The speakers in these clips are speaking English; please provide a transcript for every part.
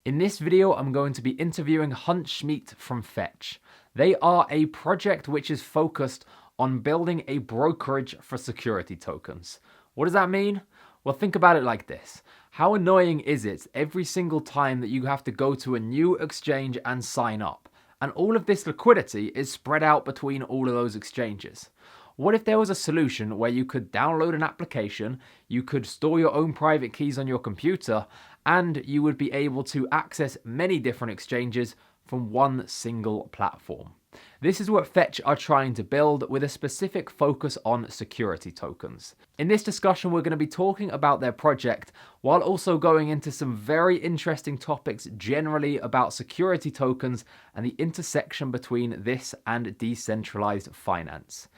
In this video, I'm going to be interviewing Hunt Schmidt from Fetch. They are a project which is focused on building a brokerage for security tokens. What does that mean? Well, think about it like this. How annoying is it every single time that you have to go to a new exchange and sign up? And all of this liquidity is spread out between all of those exchanges. What if there was a solution where you could download an application, you could store your own private keys on your computer, and you would be able to access many different exchanges from one single platform? This is what Fetch are trying to build, with a specific focus on security tokens. In this discussion, we're going to be talking about their project while also going into some very interesting topics generally about security tokens and the intersection between this and decentralized finance.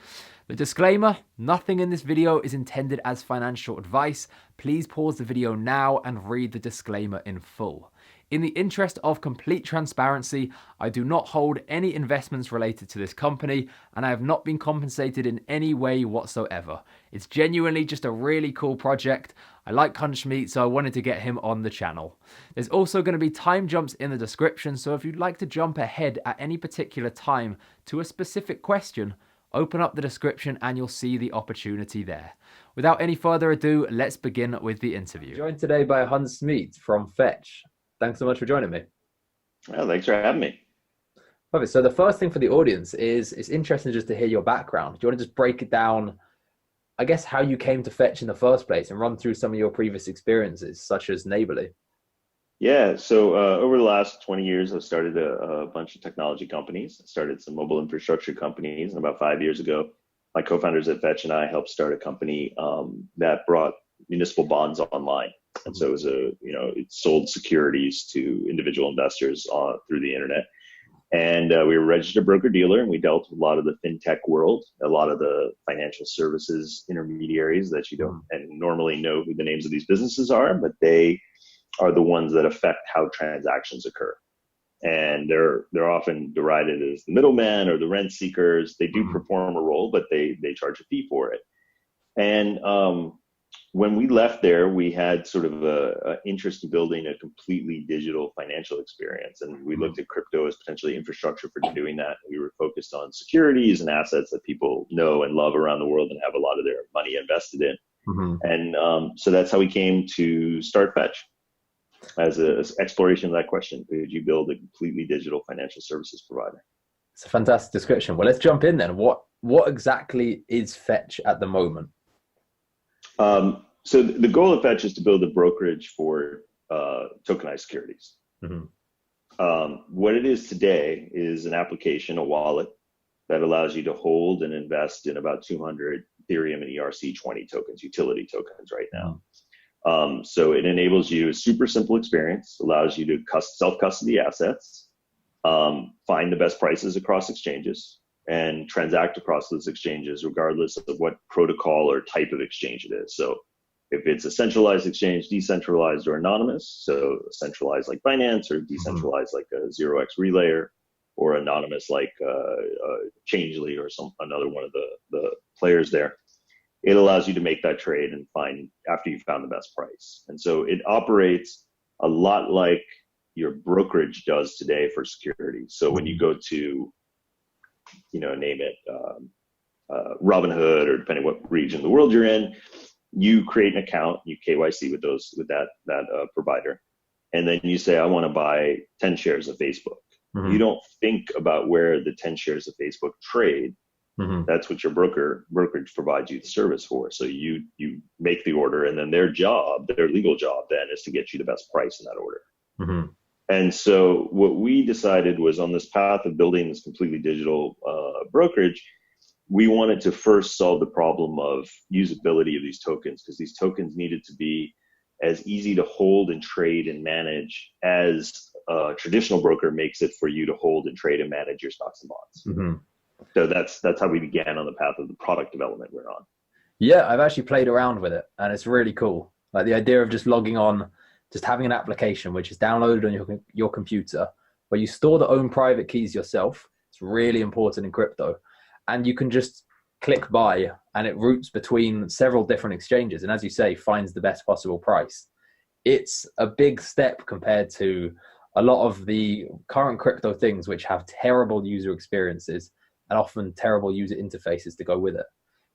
The disclaimer: nothing in this video is intended as financial advice. Please pause the video now and read the disclaimer in full. In the interest of complete transparency, I do not hold any investments related to this company, and I have not been compensated in any way whatsoever. It's genuinely just a really cool project. I like Hunt Schmidt, so I wanted to get him on the channel. There's also going to be time jumps in the description, so if you'd like to jump ahead at any particular time to a specific question, open up the description and you'll see the opportunity there. Without any further ado, let's begin with the interview. Joined today by Hunt Schmidt from Fetch. Thanks so much for joining me. Well, thanks for having me. Perfect. So the first thing for the audience is, it's interesting just to hear your background. Do you want to just break it down, I guess, how you came to Fetch in the first place and run through some of your previous experiences, such as Neighborly? Yeah, so over the last 20 years, I've started a bunch of technology companies. I started some mobile infrastructure companies, and about 5 years ago, my co-founders at Fetch and I helped start a company that brought municipal bonds online. And so it sold securities to individual investors through the internet. And we were a registered broker dealer, and we dealt with a lot of the fintech world, a lot of the financial services intermediaries that you don't normally know who the names of these businesses are, but they are the ones that affect how transactions occur. And they're often derided as the middleman or the rent seekers. They do perform a role, but they charge a fee for it. And when we left there, we had sort of an interest in building a completely digital financial experience. And we looked at crypto as potentially infrastructure for doing that. We were focused on securities and assets that people know and love around the world and have a lot of their money invested in. And so that's how we came to start Fetch, as an exploration of that question. Could you build a completely digital financial services provider? It's a fantastic description. Well, let's jump in then. What exactly is Fetch at the moment? So the goal of Fetch is to build a brokerage for tokenized securities. What it is today is an application, a wallet, that allows you to hold and invest in about 200 Ethereum and ERC20 tokens, utility tokens right now. So it enables you a super simple experience, allows you to self-custody assets, find the best prices across exchanges, and transact across those exchanges regardless of what protocol or type of exchange it is. So if it's a centralized exchange, decentralized, or anonymous, so centralized like Binance, or decentralized like a 0x Relayer, or anonymous like Changely or another one of the players there, it allows you to make that trade and find after you've found the best price. And so it operates a lot like your brokerage does today for securities. So when you go to, name it Robinhood, or depending what region of the world you're in, you create an account, you KYC with that provider, and then you say, I want to buy 10 shares of Facebook. You don't think about where the 10 shares of Facebook trade. That's what your brokerage provides you the service for. So you make the order, and then their legal job then is to get you the best price in that order. And so what we decided was, on this path of building this completely digital brokerage, we wanted to first solve the problem of usability of these tokens, because these tokens needed to be as easy to hold and trade and manage as a traditional broker makes it for you to hold and trade and manage your stocks and bonds. So that's how we began on the path of the product development we're on. Yeah, I've actually played around with it, and it's really cool. Like the idea of just logging on, just having an application which is downloaded on your computer, where you store the own private keys yourself. It's really important in crypto. And you can just click buy, and it routes between several different exchanges. And as you say, finds the best possible price. It's a big step compared to a lot of the current crypto things which have terrible user experiences and often terrible user interfaces to go with it.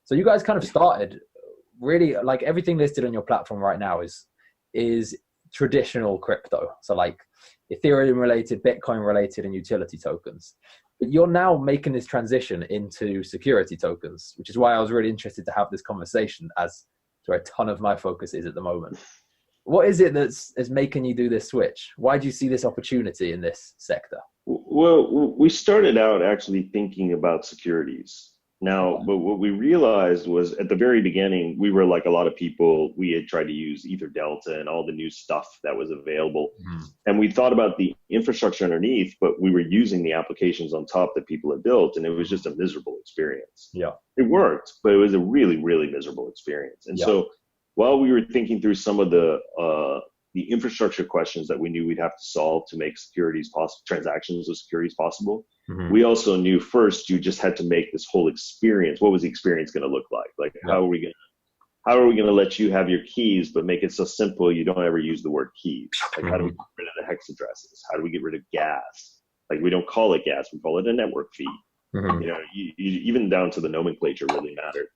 So you guys kind of started really, like, everything listed on your platform right now is traditional crypto. So like Ethereum related, Bitcoin related, and utility tokens. But you're now making this transition into security tokens, which is why I was really interested to have this conversation, as to where a ton of my focus is at the moment. What is it that's making you do this switch? Why do you see this opportunity in this sector? Well, we started out actually thinking about securities. Now, but what we realized was at the very beginning, we were like a lot of people, we had tried to use Ether Delta and all the new stuff that was available. And we thought about the infrastructure underneath, but we were using the applications on top that people had built, and it was just a miserable experience. Yeah. It worked, but it was a really, really miserable experience. And so while we were thinking through some of the infrastructure questions that we knew we'd have to solve to make securities possible, transactions of securities possible, we also knew first you just had to make this whole experience. What was the experience going to look like? Like, how are we going to let you have your keys, but make it so simple you don't ever use the word keys? Like, how do we get rid of the hex addresses? How do we get rid of gas? Like, we don't call it gas, we call it a network fee. You know, even down to the nomenclature really mattered.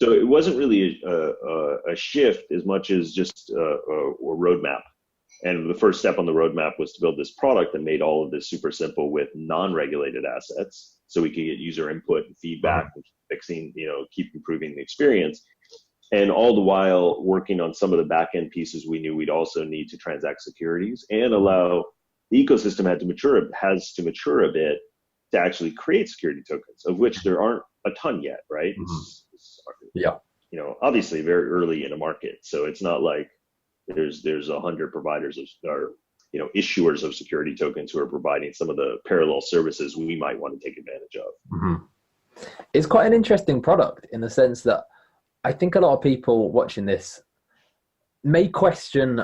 So it wasn't really a shift as much as just a roadmap. And the first step on the roadmap was to build this product that made all of this super simple with non-regulated assets, so we could get user input and feedback and fixing, keep improving the experience. And all the while working on some of the back-end pieces we knew we'd also need to transact securities and allow the ecosystem has to mature a bit to actually create security tokens, of which there aren't a ton yet, right? Obviously very early in a market. So it's not like there's 100 providers or issuers of security tokens who are providing some of the parallel services we might want to take advantage of. It's quite an interesting product in the sense that I think a lot of people watching this may question,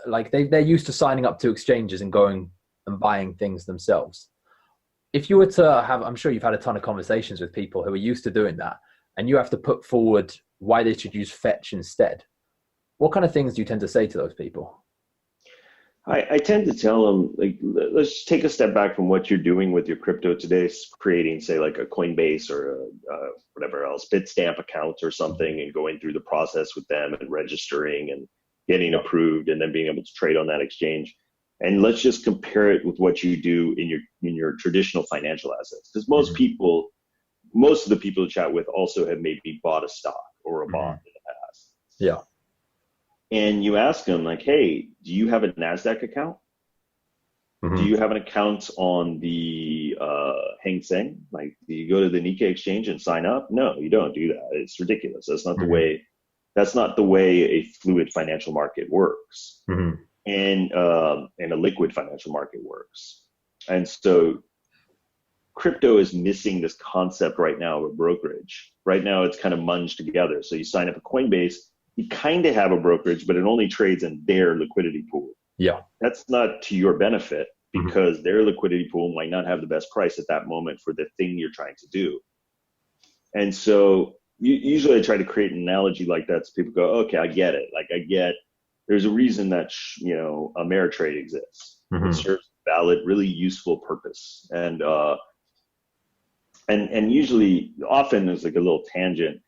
like they're used to signing up to exchanges and going and buying things themselves. If you were to have, I'm sure you've had a ton of conversations with people who are used to doing that, and you have to put forward why they should use Fetch instead. What kind of things do you tend to say to those people? I tend to tell them, like, let's take a step back from what you're doing with your crypto today, creating, say, like a Coinbase or whatever else, Bitstamp account or something, and going through the process with them and registering and getting approved and then being able to trade on that exchange. And let's just compare it with what you do in your traditional financial assets. Because most of the people to chat with also have maybe bought a stock or a bond in the past. Yeah. And you ask them, like, hey, do you have a NASDAQ account? Do you have an account on the Hang Seng? Like, do you go to the Nikkei exchange and sign up? No, you don't do that. It's ridiculous. That's not the way. That's not the way a fluid financial market works, and a liquid financial market works. And so, crypto is missing this concept right now of a brokerage. Right now, it's kind of munged together. So you sign up a Coinbase, you kind of have a brokerage, but it only trades in their liquidity pool. Yeah. That's not to your benefit because their liquidity pool might not have the best price at that moment for the thing you're trying to do. And so usually I try to create an analogy like that so people go, okay, I get it. Like, I get there's a reason that, Ameritrade exists. It serves a valid, really useful purpose. And usually, often there's like a little tangent.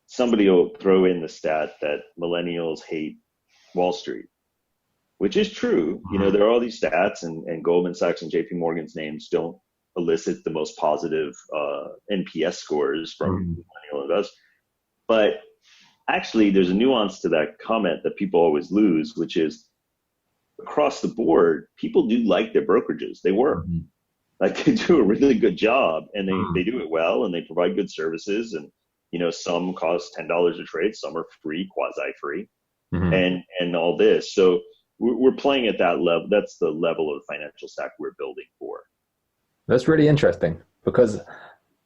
Somebody will throw in the stat that millennials hate Wall Street, which is true. There are all these stats, and Goldman Sachs and JP Morgan's names don't elicit the most positive NPS scores from millennial investors. But actually, there's a nuance to that comment that people always lose, which is across the board, people do like their brokerages. They work. Like, they do a really good job, and they do it well, and they provide good services. And some cost $10 a trade, some are free, quasi-free, and all this. So we're playing at that level. That's the level of financial stack we're building for. That's really interesting, because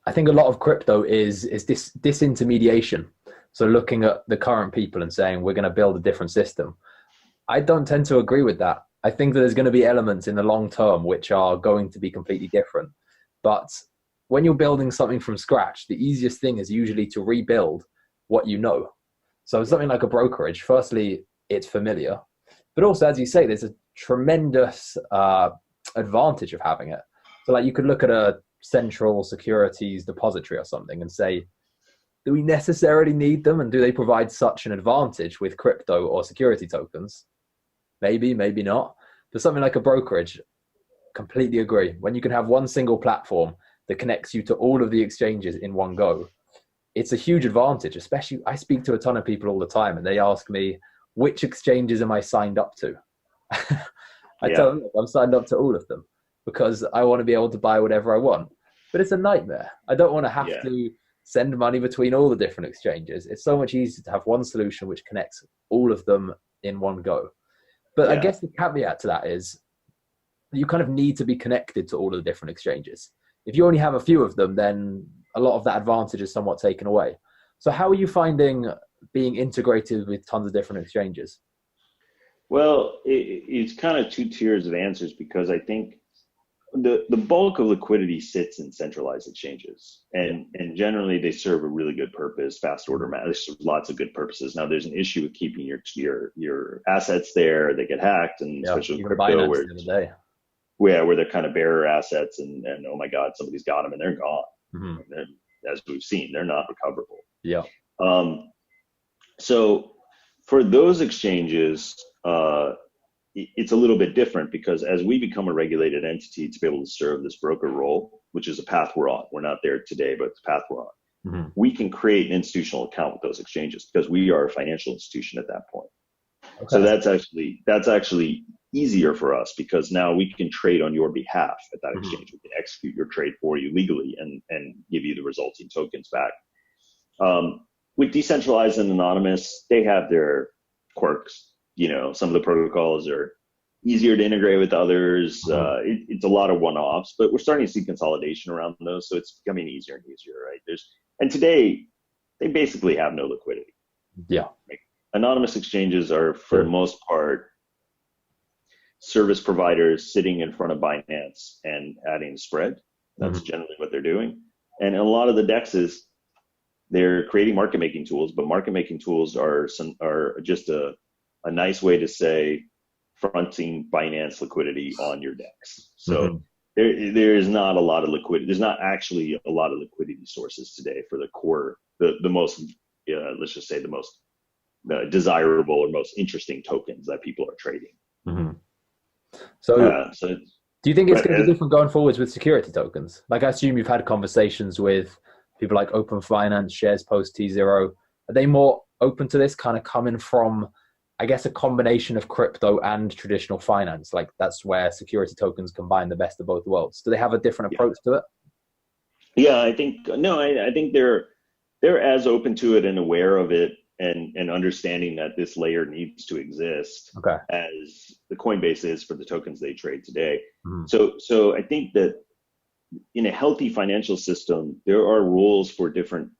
I think a lot of crypto is this disintermediation. So looking at the current people and saying, we're going to build a different system. I don't tend to agree with that. I think that there's going to be elements in the long term which are going to be completely different. But when you're building something from scratch, the easiest thing is usually to rebuild what you know. So something like a brokerage, firstly, it's familiar. But also, as you say, there's a tremendous advantage of having it. So like you could look at a central securities depository or something and say, do we necessarily need them? And do they provide such an advantage with crypto or security tokens? Maybe, maybe not. But something like a brokerage, completely agree. When you can have one single platform that connects you to all of the exchanges in one go, it's a huge advantage. Especially, I speak to a ton of people all the time and they ask me, which exchanges am I signed up to? I tell them, I'm signed up to all of them because I want to be able to buy whatever I want. But it's a nightmare. I don't want to have to send money between all the different exchanges. It's so much easier to have one solution which connects all of them in one go. But I guess the caveat to that is you kind of need to be connected to all of the different exchanges. If you only have a few of them, then a lot of that advantage is somewhat taken away. So how are you finding being integrated with tons of different exchanges? Well, it's kind of two tiers of answers, because I think the bulk of liquidity sits in centralized exchanges, and generally they serve a really good purpose. Fast order there's lots of good purposes. Now there's an issue with keeping your assets there. They get hacked, and especially with crypto, where they're kind of bearer assets, and oh my God, somebody's got them and they're gone. Mm-hmm. And as we've seen, they're not recoverable. Yeah. So for those exchanges, it's a little bit different, because as we become a regulated entity to be able to serve this broker role, which is a path we're on, we're not there today, but it's a path we're on. Mm-hmm. We can create an institutional account with those exchanges because we are a financial institution at that point. Okay. So that's actually easier for us, because now we can trade on your behalf at that exchange. We can execute your trade for you legally and give you the resulting tokens back. With decentralized and anonymous, they have their quirks. Some of the protocols are easier to integrate with others. It's a lot of one-offs, but we're starting to see consolidation around those, so it's becoming easier and easier, right? And today they basically have no liquidity. Yeah. Anonymous exchanges are, for the most part, service providers sitting in front of Binance and adding spread. That's generally what they're doing. And a lot of the DEXs, they're creating market making tools, but market making tools are just a nice way to say fronting Binance liquidity on your DEX. So there is not a lot of liquidity. There's not actually a lot of liquidity sources today for the core, the most, let's just say the most desirable or most interesting tokens that people are trading. Mm-hmm. So do you think it's going to be different going forwards with security tokens? Like, I assume you've had conversations with people like Open Finance, Shares Post, T0. Are they more open to this, kind of coming from, I guess, a combination of crypto and traditional finance? Like, that's where security tokens combine the best of both worlds. Do they have a different approach to it? Yeah, I think they're as open to it and aware of it, and understanding that this layer needs to exist as the Coinbase is for the tokens they trade today. So I think that in a healthy financial system, there are rules for different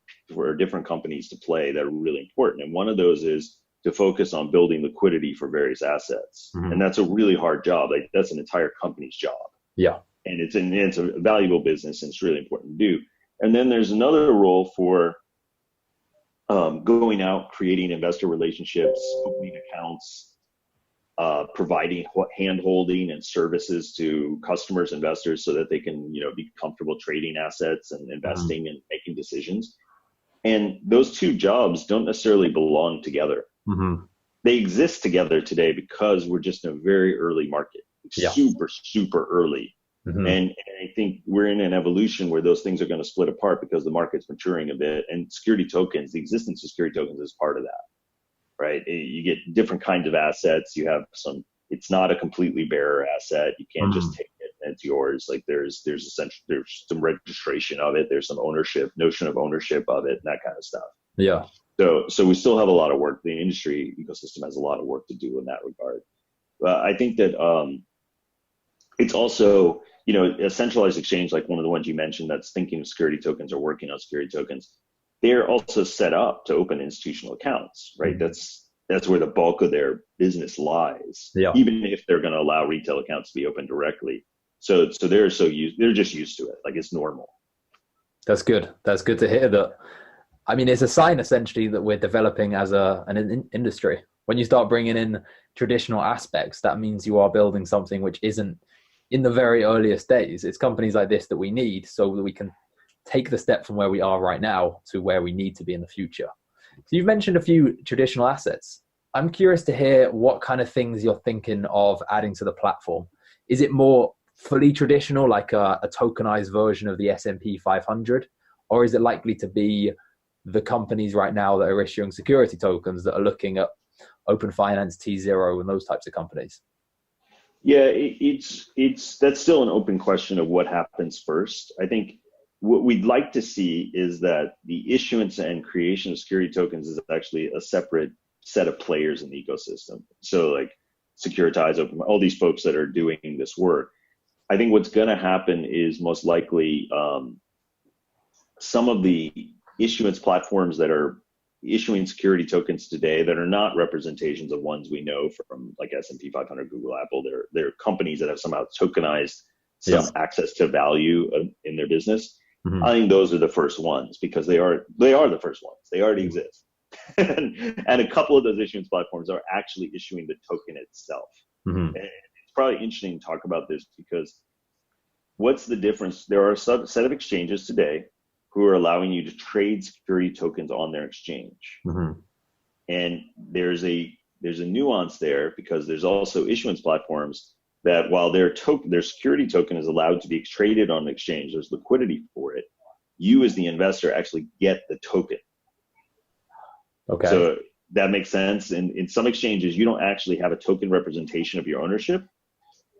companies to play that are really important. And one of those is to focus on building liquidity for various assets. And that's a really hard job. Like, that's an entire company's job. Yeah. And it's a valuable business, and it's really important to do. And then there's another role for going out, creating investor relationships, opening accounts, providing hand-holding and services to customers, investors, so that they can, be comfortable trading assets and investing and making decisions. And those two jobs don't necessarily belong together. They exist together today because we're just in a very early market, super, super early. And I think we're in an evolution where those things are going to split apart because the market's maturing a bit, and security tokens, the existence of security tokens is part of that, right? You get different kinds of assets. You have it's not a completely bearer asset. You can't just take it and it's yours. Like, there's some registration of it. There's some notion of ownership of it, and that kind of stuff. Yeah. So we still have a lot of work. The industry ecosystem has a lot of work to do in that regard. I think that it's also, a centralized exchange like one of the ones you mentioned that's thinking of security tokens or working on security tokens, they're also set up to open institutional accounts, right? That's where the bulk of their business lies, even if they're going to allow retail accounts to be opened directly. So they're just used to it. Like, it's normal. That's good. That's good to hear that. I mean, it's a sign essentially that we're developing as an industry. When you start bringing in traditional aspects, that means you are building something which isn't in the very earliest days. It's companies like this that we need so that we can take the step from where we are right now to where we need to be in the future. So you've mentioned a few traditional assets. I'm curious to hear what kind of things you're thinking of adding to the platform. Is it more fully traditional, like a tokenized version of the S&P 500? Or is it likely to be the companies right now that are issuing security tokens that are looking at Open Finance, T0, and those types of companies? Yeah, that's still an open question of what happens first. I think what we'd like to see is that the issuance and creation of security tokens is actually a separate set of players in the ecosystem. So like Securitize, Open, all these folks that are doing this work. I think what's going to happen is most likely some of the issuance platforms that are issuing security tokens today that are not representations of ones we know from like S&P 500, Google, Apple. They're companies that have somehow tokenized some access to value in their business. I think those are the first ones because they are the first ones. They already exist. And a couple of those issuance platforms are actually issuing the token itself. And it's probably interesting to talk about this because what's the difference? There are a set of exchanges today who are allowing you to trade security tokens on their exchange. And there's a nuance there because there's also issuance platforms that while their security token is allowed to be traded on an exchange, there's liquidity for it. You as the investor actually get the token. Okay. So that makes sense. And in some exchanges, you don't actually have a token representation of your ownership.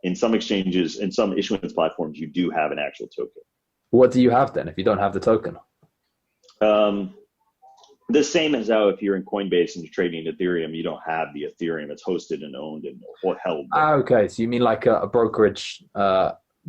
In some exchanges, in some issuance platforms, you do have an actual token. What do you have then if you don't have the token? The same as how if you're in Coinbase and you're trading Ethereum, you don't have the Ethereum. It's hosted and owned and held. Okay. So you mean like a brokerage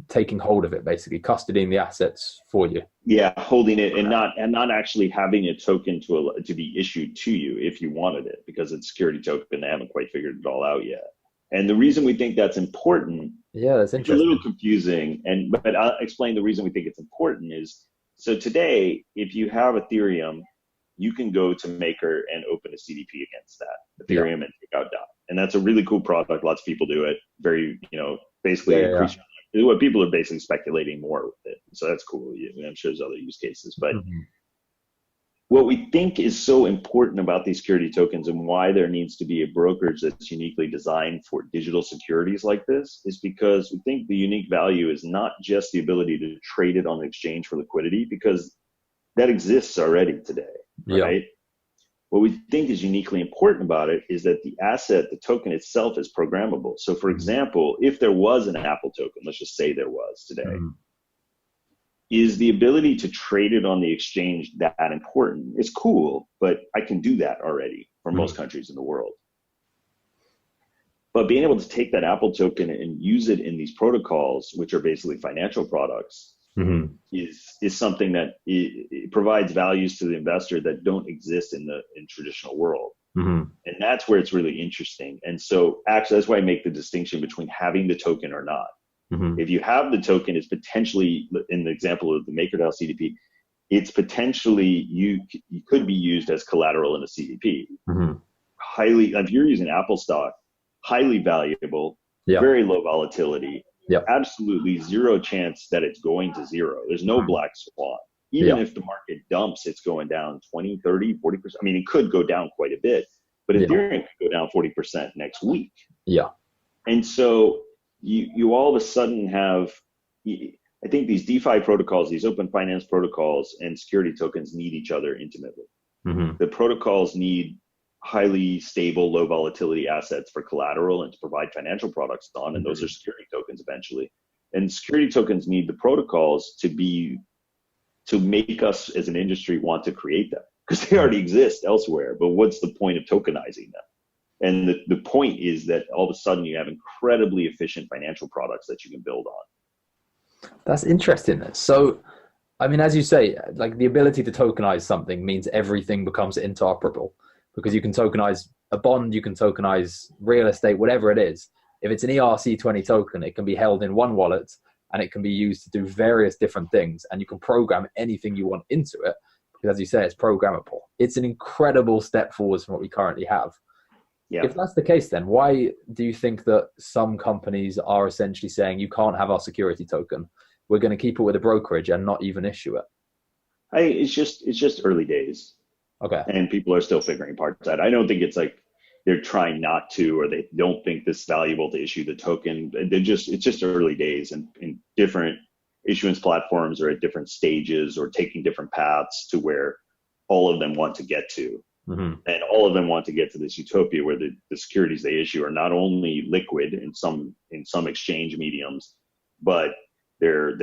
taking hold of it, basically custodying the assets for you? Yeah, holding it and not actually having a token to be issued to you if you wanted it, because it's security token. They haven't quite figured it all out yet. And the reason we think that's important, that's interesting. It's a little confusing, but I'll explain the reason we think it's important is, so today, if you have Ethereum, you can go to Maker and open a CDP against that Ethereum and take out DAI. And that's a really cool product. Lots of people do it. Very, basically increase what people are basically speculating more with it. So that's cool. I'm sure there's other use cases, but what we think is so important about these security tokens and why there needs to be a brokerage that's uniquely designed for digital securities like this is because we think the unique value is not just the ability to trade it on an exchange for liquidity, because that exists already today, right? What we think is uniquely important about it is that the asset, the token itself, is programmable. So for example, if there was an Apple token, let's just say there was today, is the ability to trade it on the exchange that important? It's cool, but I can do that already for most countries in the world. But being able to take that Apple token and use it in these protocols, which are basically financial products, is something that it provides values to the investor that don't exist in traditional world. And that's where it's really interesting. And so actually, that's why I make the distinction between having the token or not. If you have the token, it's potentially, in the example of the MakerDAO CDP, it's potentially, you could be used as collateral in a CDP. Highly, if you're using Apple stock, highly valuable, very low volatility, absolutely zero chance that it's going to zero. There's no black swan. Even if the market dumps, it's going down 20, 30, 40%. I mean, it could go down quite a bit, but Ethereum could go down 40% next week. And so you all of a sudden have, I think these DeFi protocols, these open finance protocols and security tokens need each other intimately. The protocols need highly stable, low volatility assets for collateral and to provide financial products on, and those are security tokens eventually. And security tokens need the protocols to make us as an industry want to create them, because they already exist elsewhere. But what's the point of tokenizing them? And the point is that all of a sudden you have incredibly efficient financial products that you can build on. That's interesting. So, I mean, as you say, like the ability to tokenize something means everything becomes interoperable, because you can tokenize a bond, you can tokenize real estate, whatever it is. If it's an ERC20 token, it can be held in one wallet and it can be used to do various different things, and you can program anything you want into it, because as you say, it's programmable. It's an incredible step forward from what we currently have. Yeah. If that's the case, then why do you think that some companies are essentially saying you can't have our security token? We're going to keep it with a brokerage and not even issue it. It's just early days. Okay. And people are still figuring parts out. I don't think it's like they're trying not to, or they don't think this valuable to issue the token. It's just early days, and different issuance platforms are at different stages or taking different paths to where all of them want to get to. Mm-hmm. And all of them want to get to this utopia where the securities they issue are not only liquid in some exchange mediums, but they're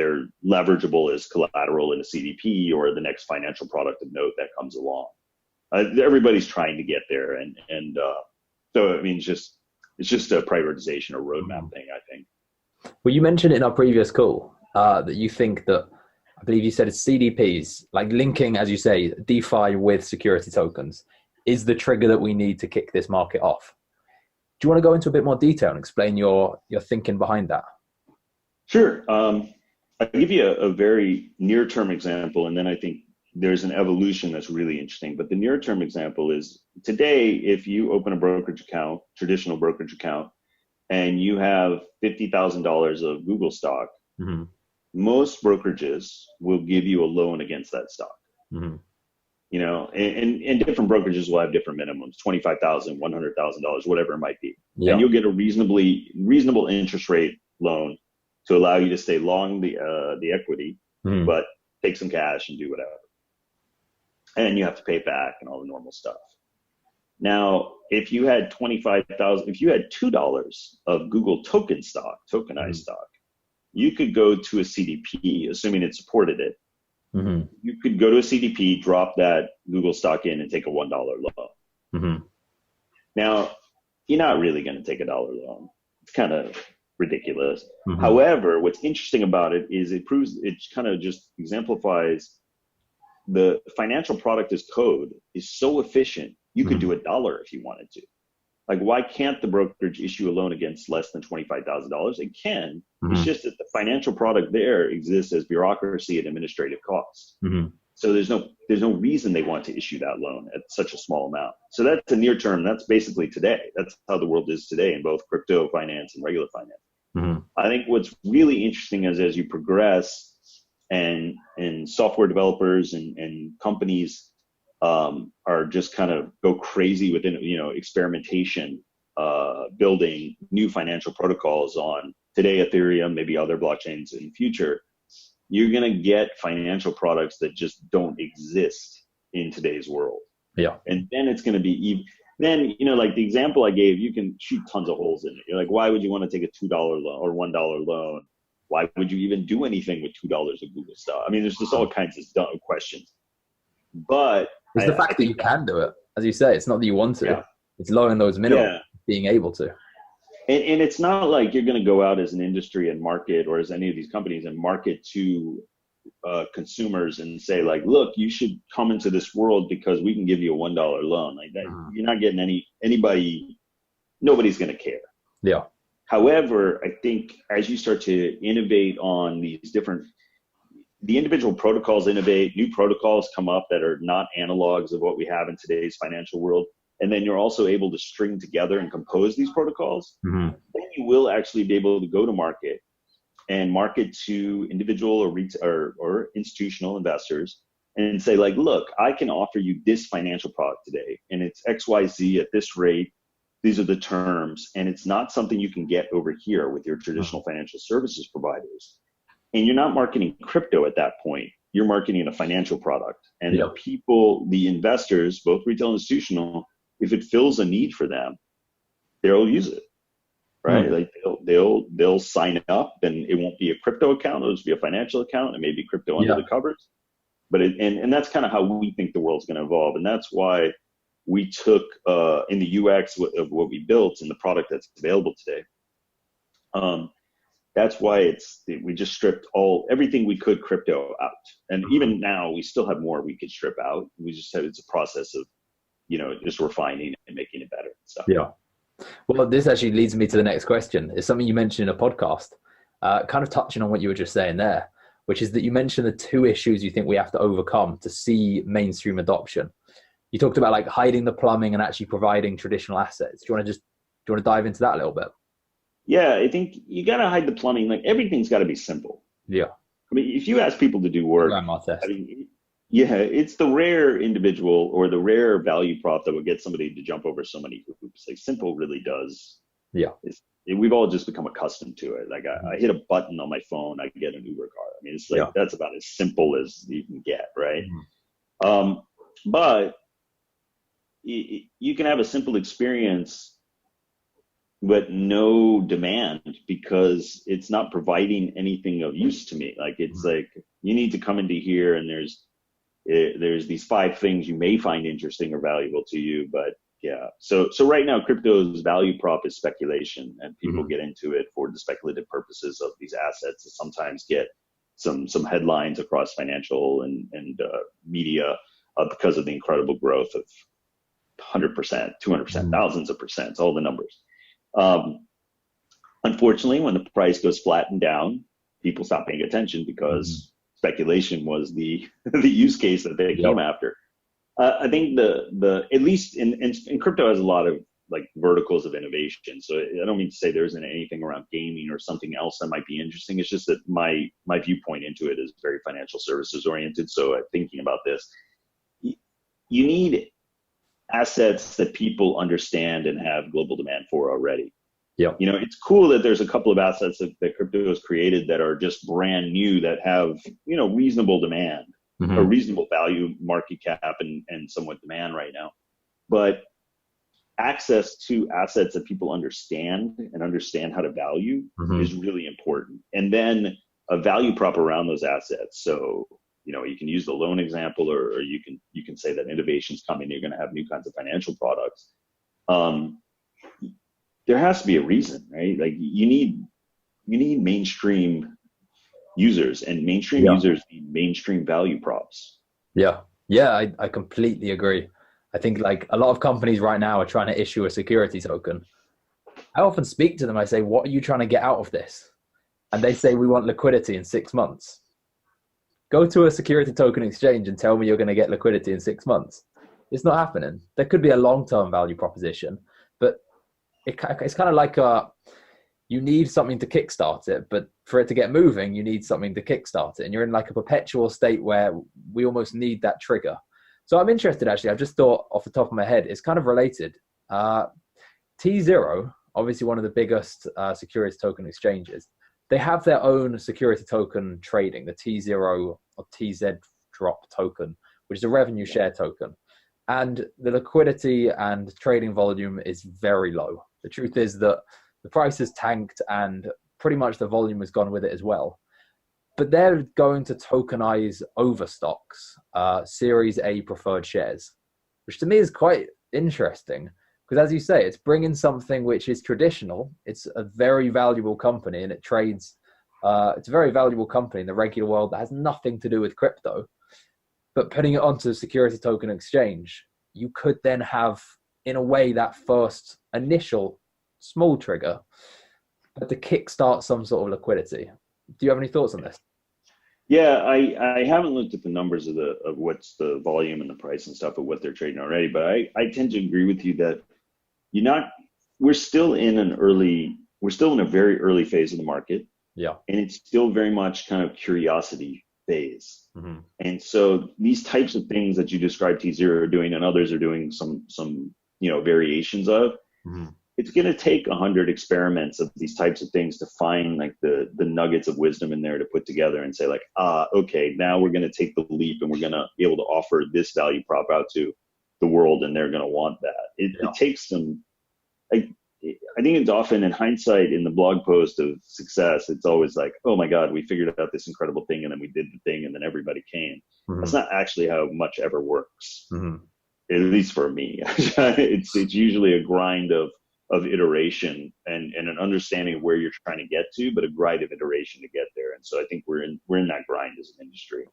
leverageable as collateral in a CDP or the next financial product of note that comes along. Everybody's trying to get there, and so I mean, it's just a prioritization or roadmap thing, I think. Well, you mentioned in our previous call that you think that, I believe you said it's CDPs, like linking, as you say, DeFi with security tokens, is the trigger that we need to kick this market off. Do you want to go into a bit more detail and explain your thinking behind that? Sure. I'll give you a very near-term example, and then I think there's an evolution that's really interesting. But the near-term example is today, if you open a brokerage account, traditional brokerage account, and you have $50,000 of Google stock, mm-hmm. most brokerages will give you a loan against that stock. Mm-hmm. You know, and different brokerages will have different minimums, $25,000, $100,000, whatever it might be. Yeah. And you'll get a reasonable interest rate loan to allow you to stay long the equity, but take some cash and do whatever. And you have to pay it back and all the normal stuff. Now, if you had if you had $2 of Google token stock, tokenized stock, you could go to a CDP, assuming it supported it. Mm-hmm. You could go to a CDP, drop that Google stock in, and take a $1 loan. Mm-hmm. Now, you're not really going to take $1 loan. It's kind of ridiculous. Mm-hmm. However, what's interesting about it is it kind of just exemplifies the financial product as code is so efficient. You could do $1 if you wanted to. Like, why can't the brokerage issue a loan against less than $25,000? It can. Mm-hmm. It's just that the financial product there exists as bureaucracy and administrative costs. Mm-hmm. So there's no reason they want to issue that loan at such a small amount. So that's a near term. That's basically today. That's how the world is today in both crypto finance and regular finance. Mm-hmm. I think what's really interesting is as you progress and software developers and companies are just kind of go crazy within, experimentation, building new financial protocols on today Ethereum, maybe other blockchains in the future. You're going to get financial products that just don't exist in today's world. Yeah. And then it's going to be then, like the example I gave, you can shoot tons of holes in it. You're like, why would you want to take a $2 loan or $1 loan? Why would you even do anything with $2 of Google stock? I mean, there's just all kinds of dumb questions. But it's the fact that you can do it. As you say, it's not that you want to. Yeah. It's lowering those minimums, being able to. And it's not like you're going to go out as an industry and market, or as any of these companies and market to consumers and say, like, look, you should come into this world because we can give you a $1 loan. Like that, you're not getting anybody. Nobody's going to care. Yeah. However, I think as you start to innovate on these the individual protocols innovate, new protocols come up that are not analogs of what we have in today's financial world. And then you're also able to string together and compose these protocols. Mm-hmm. Then you will actually be able to go to market and market to individual or institutional investors and say, like, look, I can offer you this financial product today, and it's XYZ at this rate. These are the terms, and it's not something you can get over here with your traditional financial services providers. And you're not marketing crypto at that point. You're marketing a financial product. And the people, the investors, both retail and institutional, if it fills a need for them, they'll use it, right? Mm-hmm. Like they'll sign up, and it won't be a crypto account. It'll just be a financial account, and maybe crypto under the covers. But and that's kind of how we think the world's going to evolve. And that's why we took in the UX of what we built and the product that's available today. That's why we just stripped everything we could crypto out. And even now we still have more we could strip out. We just said it's a process of, just refining and making it better and stuff. Yeah. Well, this actually leads me to the next question. It's something you mentioned in a podcast, kind of touching on what you were just saying there, which is that you mentioned the two issues you think we have to overcome to see mainstream adoption. You talked about like hiding the plumbing and actually providing traditional assets. Do you want to dive into that a little bit? Yeah, I think you got to hide the plumbing. Like everything's got to be simple. Yeah. I mean, if you ask people to do work, I mean, yeah, it's the rare individual or the rare value prop that would get somebody to jump over so many hoops. Like simple really does. Yeah. We've all just become accustomed to it. Like I hit a button on my phone, I get an Uber car. I mean, it's like that's about as simple as you can get, right? But you can have a simple experience but no demand because it's not providing anything of use to me. Like it's like you need to come into here and there's these 5 things you may find interesting or valuable to you, but yeah. So right now crypto's value prop is speculation, and people get into it for the speculative purposes of these assets that sometimes get some headlines across financial and media because of the incredible growth of 100%, 200%, thousands of percents, all the numbers. Unfortunately, when the price goes flat and down, people stop paying attention because speculation was the use case that they came after. I think the at least in crypto has a lot of like verticals of innovation. So I don't mean to say there isn't anything around gaming or something else that might be interesting. It's just that my viewpoint into it is very financial services oriented. So thinking about this, you need assets that people understand and have global demand for already. Yeah. You know, it's cool that there's a couple of assets that crypto has created that are just brand new that have, you know, reasonable demand or reasonable value, market cap and somewhat demand right now. But access to assets that people understand and understand how to value is really important. And then a value prop around those assets. So, you know, you can use the loan example, or you can say that innovation's coming. You're going to have new kinds of financial products. There has to be a reason, right? Like you need mainstream users, and mainstream users need mainstream value props. Yeah, I completely agree. I think like a lot of companies right now are trying to issue a security token. I often speak to them. I say, "What are you trying to get out of this?" And they say, "We want liquidity in 6 months." Go to a security token exchange and tell me you're going to get liquidity in 6 months. It's not happening. There could be a long-term value proposition, but it's kind of like you need something to kickstart it, but for it to get moving, you need something to kickstart it. And you're in like a perpetual state where we almost need that trigger. So I'm interested, actually. I've just thought off the top of my head, it's kind of related. T0, obviously one of the biggest security token exchanges, they have their own security token trading, the T0 or TZ drop token, which is a revenue share token. And the liquidity and trading volume is very low. The truth is that the price has tanked and pretty much the volume has gone with it as well. But they're going to tokenize overstocks, Series A preferred shares, which to me is quite interesting. Because as you say, it's bringing something which is traditional. It's a very valuable company and it trades. It's a very valuable company in the regular world that has nothing to do with crypto. But putting it onto a security token exchange, you could then have, in a way, that first initial small trigger, but to kickstart some sort of liquidity. Do you have any thoughts on this? Yeah, I haven't looked at the numbers of what's the volume and the price and stuff of what they're trading already, but I tend to agree with you that we're still in a very early phase of the market. Yeah. And it's still very much kind of curiosity phase. And so these types of things that you described T0 are doing and others are doing some variations of, it's going to take 100 experiments of these types of things to find like the nuggets of wisdom in there to put together and say like, okay, now we're going to take the leap and we're going to be able to offer this value prop out to the world and they're going to want that. It takes some, I think it's often in hindsight in the blog post of success, it's always like, oh my God, we figured out this incredible thing and then we did the thing and then everybody came. That's not actually how much ever works, at least for me. It's usually a grind of iteration and an understanding of where you're trying to get to, but a grind of iteration to get there. And so I think we're in that grind as an industry.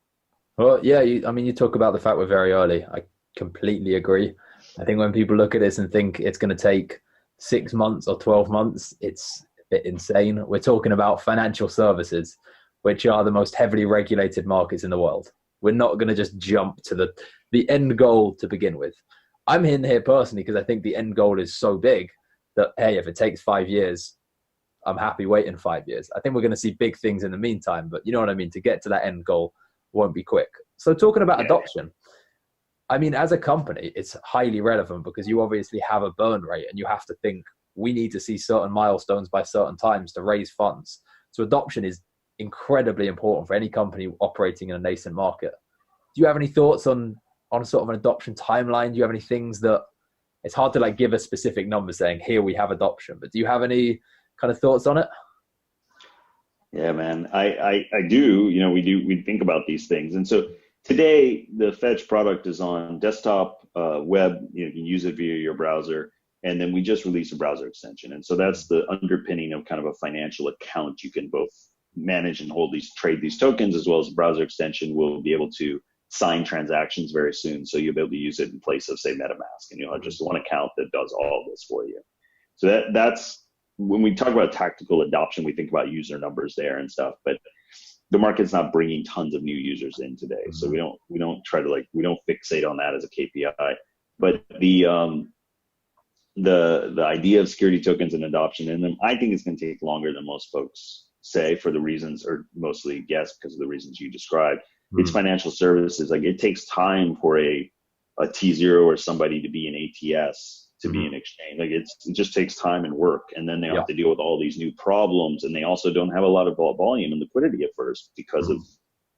Well, yeah, you talk about the fact we're very early. I completely agree. I think when people look at this and think it's going to take 6 months or 12 months, it's a bit insane. We're talking about financial services, which are the most heavily regulated markets in the world. We're not going to just jump to the end goal to begin with. I'm in here personally because I think the end goal is so big that, hey, if it takes 5 years, I'm happy waiting 5 years. I think we're going to see big things in the meantime, but you know what I mean? To get to that end goal won't be quick. So talking about adoption, I mean, as a company, it's highly relevant because you obviously have a burn rate and you have to think we need to see certain milestones by certain times to raise funds. So adoption is incredibly important for any company operating in a nascent market. Do you have any thoughts on sort of an adoption timeline? Do you have any things that it's hard to like give a specific number saying here we have adoption, but do you have any kind of thoughts on it? Yeah, man, I do. You know, we think about these things, and so today the Fetch product is on desktop, web. You can use it via your browser, and then we just released a browser extension, and so that's the underpinning of kind of a financial account. You can both manage and trade these tokens, as well as the browser extension will be able to sign transactions very soon. So you'll be able to use it in place of, say, MetaMask, and you'll have just one account that does all of this for you. So that's when we talk about tactical adoption, we think about user numbers there and stuff, but the market's not bringing tons of new users in today. So we don't try to we don't fixate on that as a KPI. But the idea of security tokens and adoption in them, I think it's going to take longer than most folks say for the reasons, or mostly guess because of the reasons you described. It's financial services. Like, it takes time for a T0 or somebody to be an ATS to be an exchange. Like, it just takes time and work, and then they have to deal with all these new problems, and they also don't have a lot of volume and liquidity at first because of,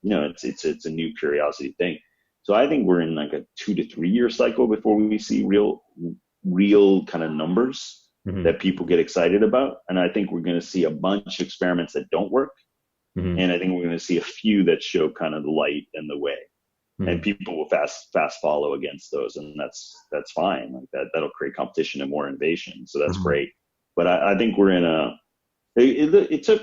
you know, it's a new curiosity thing. So I think we're in like a 2 to 3 year cycle before we see real kind of numbers that people get excited about. And I think we're going to see a bunch of experiments that don't work. And I think we're going to see a few that show kind of the light and the way. And people will fast follow against those, and that's fine. Like that'll create competition and more innovation. So that's great. But I think we're in it took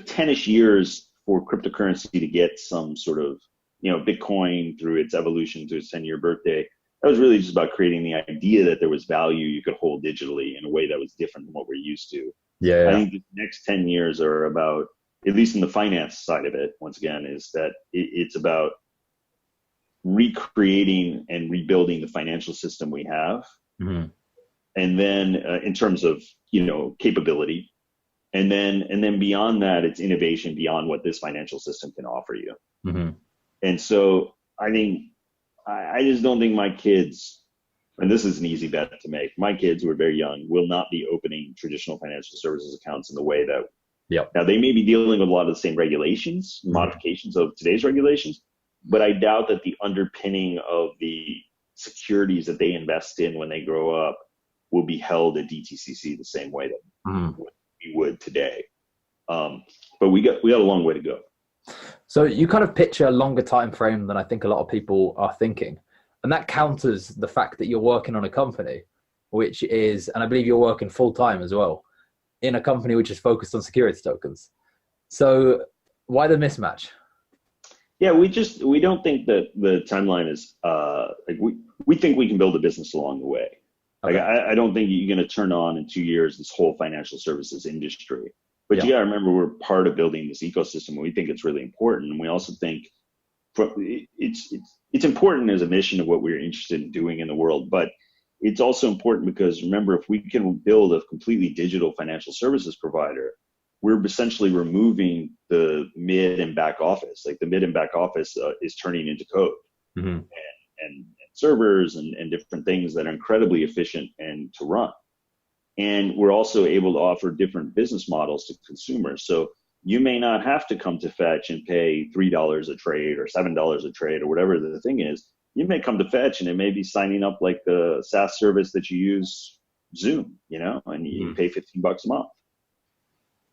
10ish years for cryptocurrency to get some sort of, you know, Bitcoin through its evolution to its 10-year birthday. That was really just about creating the idea that there was value you could hold digitally in a way that was different than what we're used to. I think the next 10 years are about, at least in the finance side of it, once again, is that it's about recreating and rebuilding the financial system we have. And then in terms of, you know, capability, and then beyond that, it's innovation beyond what this financial system can offer you. And so I think, I just don't think my kids, and this is an easy bet to make, my kids who are very young will not be opening traditional financial services accounts in the way that, now they may be dealing with a lot of the same regulations, modifications of today's regulations, but I doubt that the underpinning of the securities that they invest in when they grow up will be held at DTCC the same way that we would today. But we got a long way to go. So you kind of picture a longer time frame than I think a lot of people are thinking. And that counters the fact that you're working on a company, which is, and I believe you're working full time as well, in a company which is focused on security tokens. So why the mismatch? Yeah, we don't think that the timeline is we think we can build a business along the way. Like, I don't think you're going to turn on in 2 years this whole financial services industry. But you got to remember, we're part of building this ecosystem, and we think it's really important. And we also think it's important as a mission of what we're interested in doing in the world. But it's also important because, remember, if we can build a completely digital financial services provider, we're essentially removing the mid and back office. Like, the mid and back office is turning into code and servers and different things that are incredibly efficient and to run. And we're also able to offer different business models to consumers. So you may not have to come to Fetch and pay $3 a trade or $7 a trade or whatever the thing is. You may come to Fetch and it may be signing up like the SaaS service that you use, Zoom, you know, and you pay $15 a month.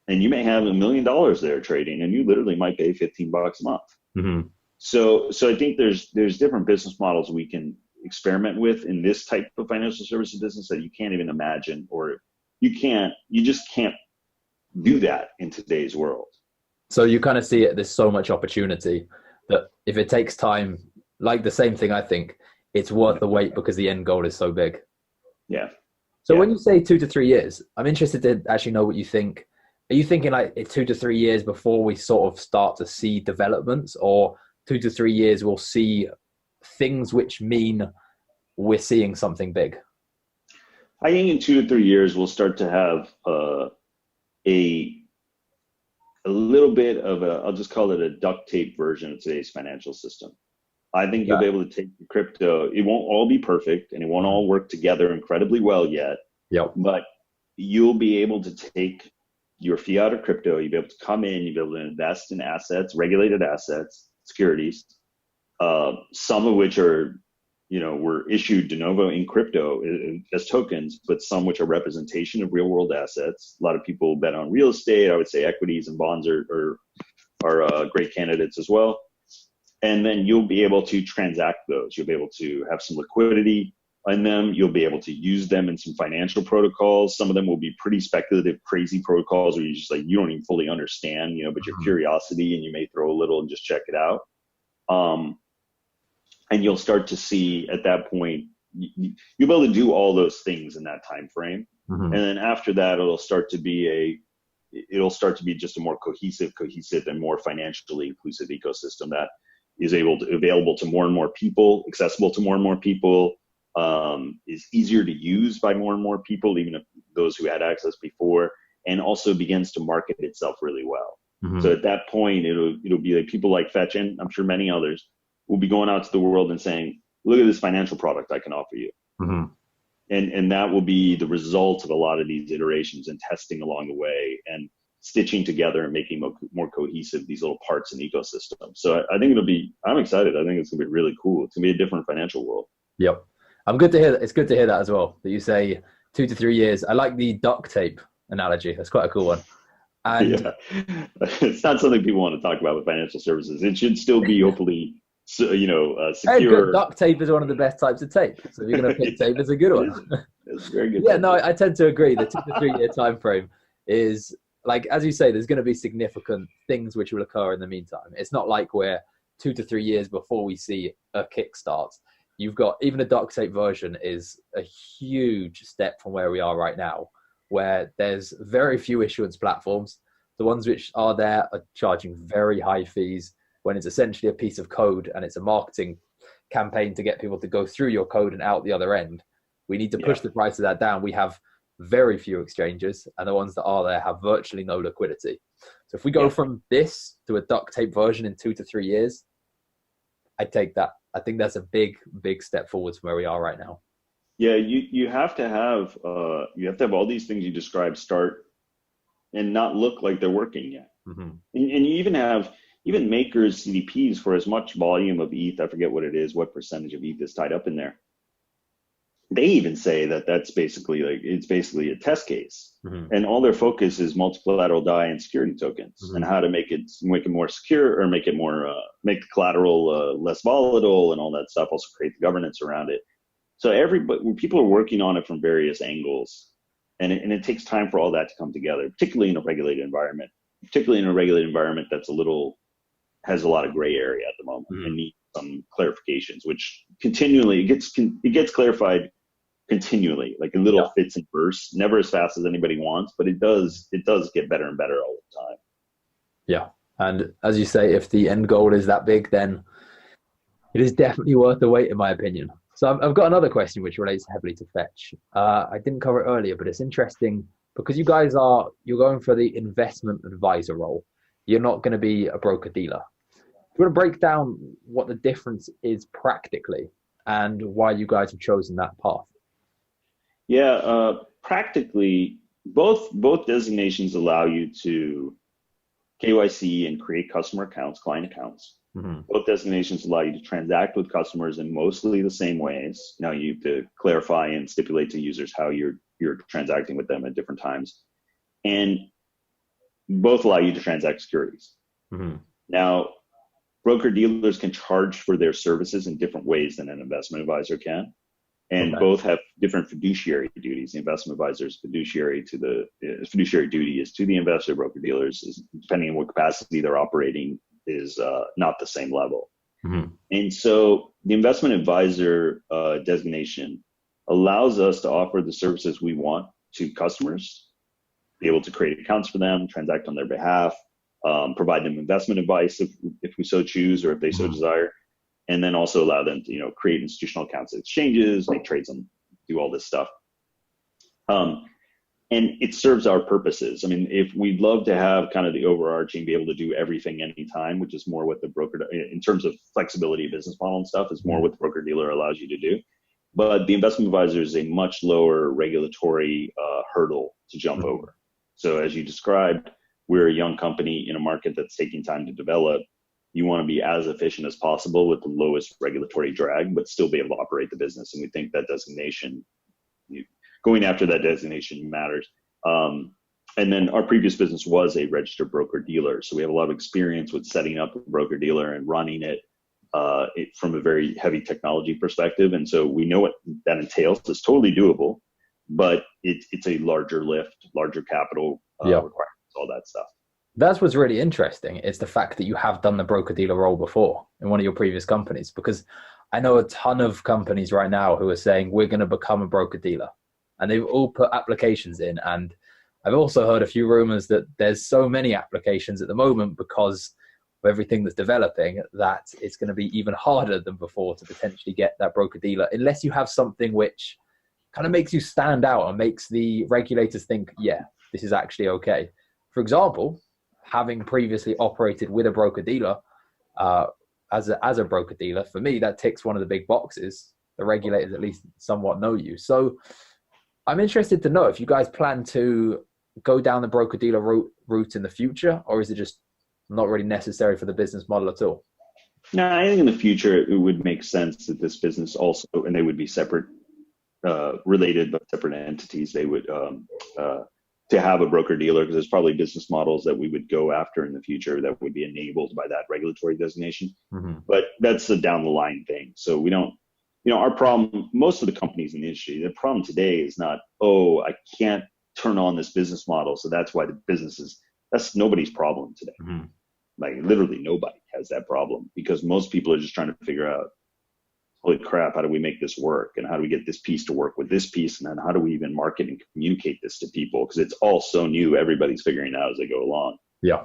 And you may have $1 million there trading, and you literally might pay $15 a month. So I think there's different business models we can experiment with in this type of financial services business that you can't even imagine, or you just can't do that in today's world. So you kind of see it, there's so much opportunity that if it takes time, like the same thing, I think it's worth the wait because the end goal is so big. So when you say 2 to 3 years, I'm interested to actually know what you think. Are you thinking like 2 to 3 years before we sort of start to see developments, or 2 to 3 years we'll see things which mean we're seeing something big? I think in 2 to 3 years we'll start to have a a little bit of a, I'll just call it a duct tape version of today's financial system. I think you'll Yeah. be able to take crypto. It won't all be perfect and it won't all work together incredibly well yet, Yep. but you'll be able to take your fiat or crypto, you'll be able to come in, you'll be able to invest in assets, regulated assets, securities, some of which are, were issued de novo in crypto as tokens, but some which are representation of real world assets. A lot of people bet on real estate. I would say equities and bonds are great candidates as well. And then you'll be able to transact those. You'll be able to have some liquidity in them. You'll be able to use them in some financial protocols. Some of them will be pretty speculative, crazy protocols where you just you don't even fully understand, but your curiosity, and you may throw a little and just check it out. And you'll start to see at that point, you'll be able to do all those things in that time frame. And then after that, it'll start to be just a more cohesive and more financially inclusive ecosystem that is available to more and more people, accessible to more and more people, is easier to use by more and more people, even if those who had access before, and also begins to market itself really well. So at that point, it'll be like people like Fetch, and I'm sure many others, will be going out to the world and saying, look at this financial product I can offer you. And that will be the result of a lot of these iterations and testing along the way and stitching together and making more cohesive these little parts in the ecosystem. So I think I'm excited. I think it's gonna be really cool. It's gonna be a different financial world. Yep. I'm good to hear that. It's good to hear that as well, that you say 2 to 3 years. I like the duct tape analogy. That's quite a cool one. And yeah. It's not something people want to talk about with financial services. It should still be hopefully secure. Hey, good. Duct tape is one of the best types of tape. So if you're going to pick tape, it's a good one. It's very good. Yeah, no, I tend to agree. The 2 to 3 year time frame is, like, as you say, there's going to be significant things which will occur in the meantime. It's not like we're 2 to 3 years before we see a kickstart. You've got, even a duct tape version is a huge step from where we are right now, where there's very few issuance platforms. The ones which are there are charging very high fees when it's essentially a piece of code and it's a marketing campaign to get people to go through your code and out the other end. We need to push the price of that down. We have very few exchanges, and the ones that are there have virtually no liquidity. So if we go from this to a duct tape version in 2 to 3 years, I'd take that. I think that's a big, big step forwards from where we are right now. Yeah, you have to have all these things you described start and not look like they're working yet. And you even makers CDPs for as much volume of ETH, I forget what it is, what percentage of ETH is tied up in there. They even say that that's basically it's basically a test case, and all their focus is multi-collateral DAI and security tokens, and how to make it more secure, or make the collateral less volatile and all that stuff. Also create the governance around it. So people are working on it from various angles, and it takes time for all that to come together, particularly in a regulated environment. Particularly in a regulated environment that's has a lot of gray area at the moment and needs some clarifications, which continually it gets clarified continually, like in little fits and bursts, never as fast as anybody wants, but it does get better and better all the time. Yeah. And as you say, if the end goal is that big, then it is definitely worth the wait, in my opinion. So I've got another question which relates heavily to Fetch. I didn't cover it earlier, but it's interesting because you're going for the investment advisor role. You're not going to be a broker dealer. Do you want to break down what the difference is practically and why you guys have chosen that path? Yeah, practically, both designations allow you to KYC and create customer accounts, client accounts. Both designations allow you to transact with customers in mostly the same ways. Now you have to clarify and stipulate to users how you're transacting with them at different times, and both allow you to transact securities. Now, broker dealers can charge for their services in different ways than an investment advisor can, and both have different fiduciary duties. The investment advisor's fiduciary duty is to the investor. Broker dealers, depending on what capacity they're operating, is not the same level. And so the investment advisor designation allows us to offer the services we want to customers, be able to create accounts for them, transact on their behalf, provide them investment advice if we so choose, or if they so desire. and then also allow them to, create institutional accounts at exchanges, make trades, and do all this stuff. And it serves our purposes. I mean, if we'd love to have kind of the overarching, be able to do everything anytime, which is more what the broker, in terms of flexibility, business model and stuff, is more what the broker dealer allows you to do. But the investment advisor is a much lower regulatory hurdle to jump over. So as you described, we're a young company in a market that's taking time to develop. You want to be as efficient as possible with the lowest regulatory drag, but still be able to operate the business. And we think that designation, going after that designation matters. And then our previous business was a registered broker dealer. So we have a lot of experience with setting up a broker dealer and running it, from a very heavy technology perspective. And so we know what that entails. It's totally doable, but it's a larger lift, larger capital requirements, all that stuff. That's what's really interesting. It's the fact that you have done the broker dealer role before in one of your previous companies, because I know a ton of companies right now who are saying we're going to become a broker dealer. And they've all put applications in. And I've also heard a few rumors that there's so many applications at the moment because of everything that's developing that it's going to be even harder than before to potentially get that broker dealer, unless you have something which kind of makes you stand out and makes the regulators think, yeah, this is actually okay. For example, having previously operated with a broker dealer, as a broker dealer, for me, that ticks one of the big boxes. The regulators at least somewhat know you. So I'm interested to know if you guys plan to go down the broker dealer route in the future, or is it just not really necessary for the business model at all? No, I think in the future it would make sense that this business also, and they would be separate, related but separate entities. They would to have a broker dealer, because there's probably business models that we would go after in the future that would be enabled by that regulatory designation. Mm-hmm. But that's a down the line thing. So we don't. Our problem, most of the companies in the industry, the problem today is not, I can't turn on this business model, so that's why the business is, that's nobody's problem today. Mm-hmm. Like literally nobody has that problem, because most people are just trying to figure out, holy crap, how do we make this work? And how do we get this piece to work with this piece? And then how do we even market and communicate this to people? Because it's all so new. Everybody's figuring it out as they go along. Yeah.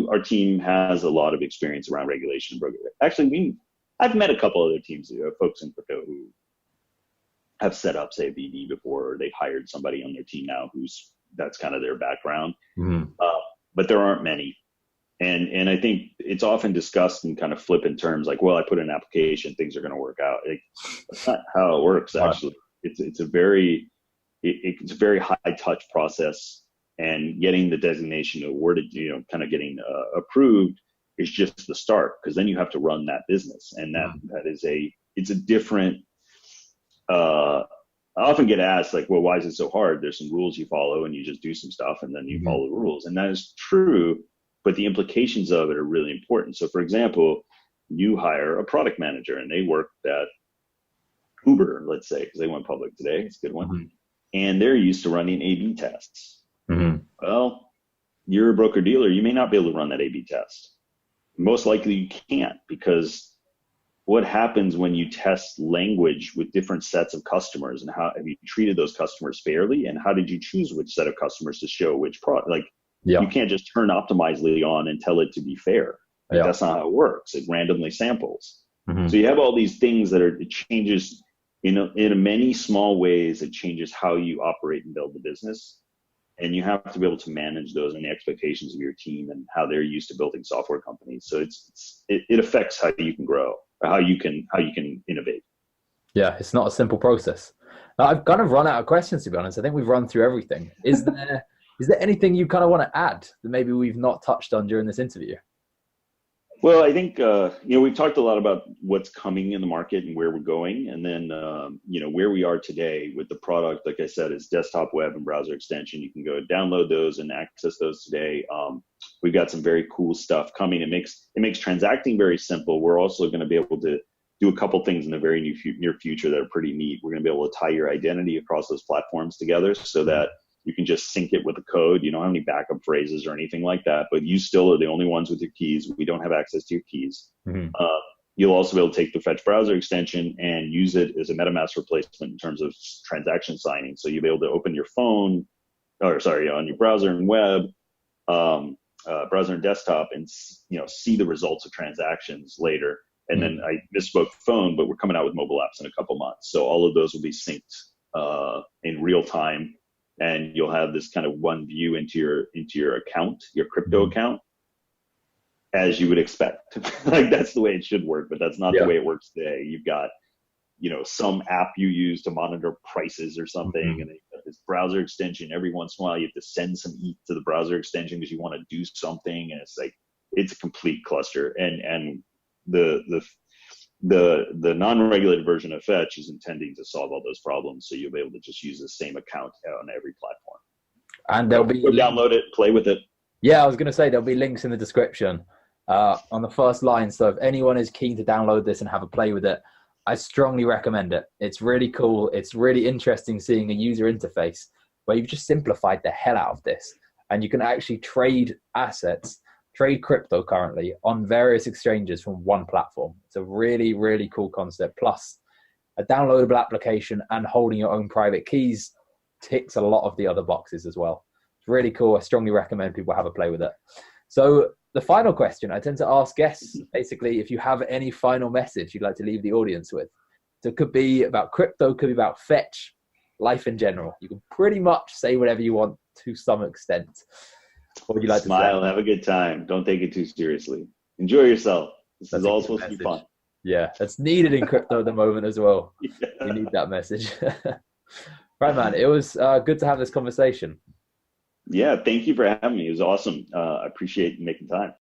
Our team has a lot of experience around regulation and broker. Actually, I've met a couple other teams, folks in crypto who have set up, say, a BD before, or they've hired somebody on their team now that's kind of their background. Mm-hmm. But there aren't many. And I think it's often discussed in kind of flippant terms, like, well, I put in an application, things are going to work out. That's not how it works, actually. It's a very high touch process, and getting the designation awarded, kind of getting approved, is just the start, because then you have to run that business, and it's a different. I often get asked, like, well, why is it so hard? There's some rules you follow, and you just do some stuff, and then you follow the rules, and that is true. But the implications of it are really important. So, for example, you hire a product manager, and they worked at Uber, let's say, because they went public today. It's a good one, mm-hmm. and they're used to running A/B tests. Mm-hmm. Well, you're a broker dealer, you may not be able to run that A/B test. Most likely you can't, because what happens when you test language with different sets of customers, and how have you treated those customers fairly, and how did you choose which set of customers to show which product? Like, you can't just turn Optimizely on and tell it to be fair. Like, that's not how it works. It randomly samples. Mm-hmm. So you have all these things it changes in many small ways. It changes how you operate and build the business. And you have to be able to manage those and the expectations of your team and how they're used to building software companies. So it affects how you can grow, or how you can innovate. Yeah, it's not a simple process. Now, I've kind of run out of questions, to be honest. I think we've run through everything. Is there anything you kind of want to add that maybe we've not touched on during this interview? Well, I think, we've talked a lot about what's coming in the market and where we're going. And then, where we are today with the product, like I said, is desktop, web, and browser extension. You can go download those and access those today. We've got some very cool stuff coming. It makes transacting very simple. We're also going to be able to do a couple things in the very near future that are pretty neat. We're going to be able to tie your identity across those platforms together, so that you can just sync it with the code. You don't have any backup phrases or anything like that, but you still are the only ones with your keys. We don't have access to your keys. Mm-hmm. You'll also be able to take the Fetch browser extension and use it as a MetaMask replacement in terms of transaction signing. So you'll be able to open your phone, on your browser and web, browser and desktop, and see the results of transactions later. And then I misspoke phone, but we're coming out with mobile apps in a couple months. So all of those will be synced in real time, and you'll have this kind of one view into your account, your crypto account, as you would expect. Like that's the way it should work, but that's not the way it works today. You've got, some app you use to monitor prices or something, and then you've got this browser extension. Every once in a while, you have to send some ETH to the browser extension because you want to do something, and it's a complete cluster. And the non-regulated version of Fetch is intending to solve all those problems, so you'll be able to just use the same account on every platform. And there'll be download it, play with it. Yeah, I was going to say there'll be links in the description on the first line. So if anyone is keen to download this and have a play with it, I strongly recommend it. It's really cool. It's really interesting seeing a user interface where you've just simplified the hell out of this, and you can actually trade assets, trade crypto currently on various exchanges from one platform. It's a really, really cool concept. Plus, a downloadable application and holding your own private keys ticks a lot of the other boxes as well. It's really cool. I strongly recommend people have a play with it. So the final question I tend to ask guests, basically, if you have any final message you'd like to leave the audience with. So it could be about crypto, could be about Fetch, life in general. You can pretty much say whatever you want to some extent. What would you like Smile, to say? have a good time. Don't take it too seriously. Enjoy yourself. This is all supposed to be fun. Yeah, that's needed in crypto at the moment as well. Yeah. You need that message. Right, man. It was good to have this conversation. Yeah, thank you for having me. It was awesome. I appreciate you making time.